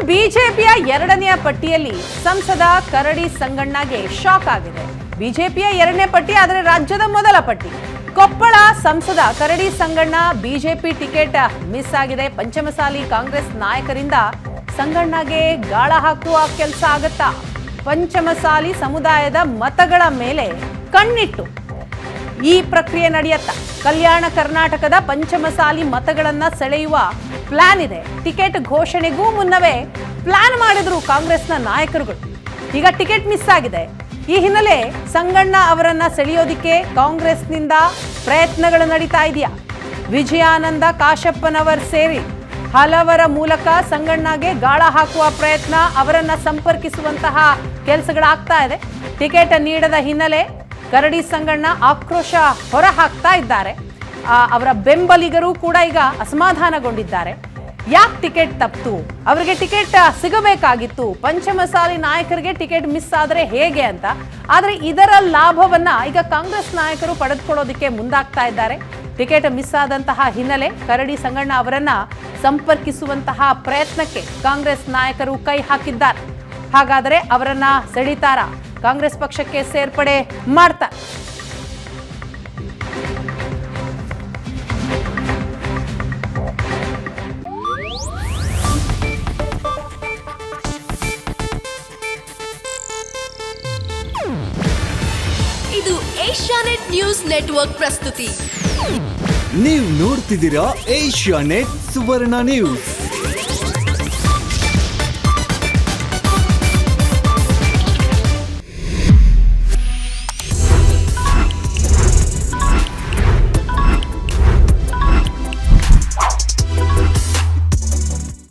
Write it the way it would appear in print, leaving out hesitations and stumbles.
ಬಿಜೆಪಿಯ ಎರಡನೆಯ ಪಟ್ಟಿಯಲ್ಲಿ ಸಂಸದ ಕರಡಿ ಸಂಗಣ್ಣಗೆ ಶಾಕ್ ಆಗಿದೆ. ಬಿಜೆಪಿಯ ಎರಡನೇ ಪಟ್ಟಿ ಆದರೆ ರಾಜ್ಯದ ಮೊದಲ ಪಟ್ಟಿ. ಕೊಪ್ಪಳ ಸಂಸದ Karadi Sanganna BJP ticket miss ಆಗಿದೆ. ಪಂಚಮಸಾಲಿ ಕಾಂಗ್ರೆಸ್ ನಾಯಕರಿಂದ ಸಂಗಣ್ಣಗೆ ಗಾಳ ಹಾಕುವ ಕೆಲಸ ಆಗತ್ತಾ? ಪಂಚಮಸಾಲಿ ಸಮುದಾಯದ ಮತಗಳ ಮೇಲೆ ಕಣ್ಣಿಟ್ಟು ಈ ಪ್ರಕ್ರಿಯೆ ನಡೆಯುತ್ತಾ? ಕಲ್ಯಾಣ ಕರ್ನಾಟಕದ ಪಂಚಮಸಾಲಿ ಮತಗಳನ್ನ ಸೆಳೆಯುವ ಪ್ಲಾನ್ ಇದೆ. ಟಿಕೆಟ್ ಘೋಷಣೆಗೂ ಮುನ್ನವೇ ಪ್ಲಾನ್ ಮಾಡಿದ್ರು ಕಾಂಗ್ರೆಸ್ನ ನಾಯಕರುಗಳು. ಈಗ ಟಿಕೆಟ್ ಮಿಸ್ ಆಗಿದೆ. ಈ ಹಿನ್ನೆಲೆ ಸಂಗಣ್ಣ ಅವರನ್ನ ಸೆಳೆಯೋದಿಕ್ಕೆ ಕಾಂಗ್ರೆಸ್ನಿಂದ ಪ್ರಯತ್ನಗಳು ನಡೀತಾ ಇದೆಯಾ? ವಿಜಯಾನಂದ ಕಾಶಪ್ಪನವರ್ ಸೇರಿ ಹಲವರ ಮೂಲಕ ಸಂಗಣ್ಣಗೆ ಗಾಳ ಹಾಕುವ ಪ್ರಯತ್ನ, ಅವರನ್ನ ಸಂಪರ್ಕಿಸುವಂತಹ ಕೆಲಸಗಳಾಗ್ತಾ ಇದೆ. ಟಿಕೆಟ್ ನೀಡದ ಹಿನ್ನೆಲೆ ಕರಡಿ ಸಂಗಣ್ಣ ಆಕ್ರೋಶ ಹೊರ ಹಾಕ್ತಾ ಇದ್ದಾರೆ. ಅವರ ಬೆಂಬಲಿಗರು ಕೂಡ ಈಗ ಅಸಮಾಧಾನಗೊಂಡಿದ್ದಾರೆ. ಯಾಕೆ ಟಿಕೆಟ್ ತಪ್ಪಿತು? ಅವರಿಗೆ ಟಿಕೆಟ್ ಸಿಗಬೇಕಾಗಿತ್ತು. ಪಂಚಮಸಾಲಿ ನಾಯಕರಿಗೆ ಟಿಕೆಟ್ ಮಿಸ್ ಆದರೆ ಹೇಗೆ ಅಂತ. ಆದರೆ ಇದರ ಲಾಭವನ್ನ ಈಗ ಕಾಂಗ್ರೆಸ್ ನಾಯಕರು ಪಡೆದುಕೊಳ್ಳೋದಕ್ಕೆ ಮುಂದಾಗ್ತಾ ಇದ್ದಾರೆ. ಟಿಕೆಟ್ ಮಿಸ್ ಆದಂತಹ ಹಿನ್ನೆಲೆ ಕರಡಿ ಸಂಗಣ್ಣ ಅವರನ್ನ ಸಂಪರ್ಕಿಸುವಂತಹ ಪ್ರಯತ್ನಕ್ಕೆ ಕಾಂಗ್ರೆಸ್ ನಾಯಕರು ಕೈ ಹಾಕಿದ್ದಾರೆ. ಹಾಗಾದರೆ ಅವರನ್ನ ಸೆಳೀತಾರಾ? ಕಾಂಗ್ರೆಸ್ ಪಕ್ಷಕ್ಕೆ ಸೇರ್ಪಡೆ ಮಾಡ್ತಾರೆ. ಇದು ಏಷ್ಯಾನೆಟ್ ನ್ಯೂಸ್ ನೆಟ್ವರ್ಕ್ ಪ್ರಸ್ತುತಿ. ನೀವು ನೋಡ್ತಿದ್ದೀರಾ ಏಷ್ಯಾನೆಟ್ ಸುವರ್ಣ ನ್ಯೂಸ್.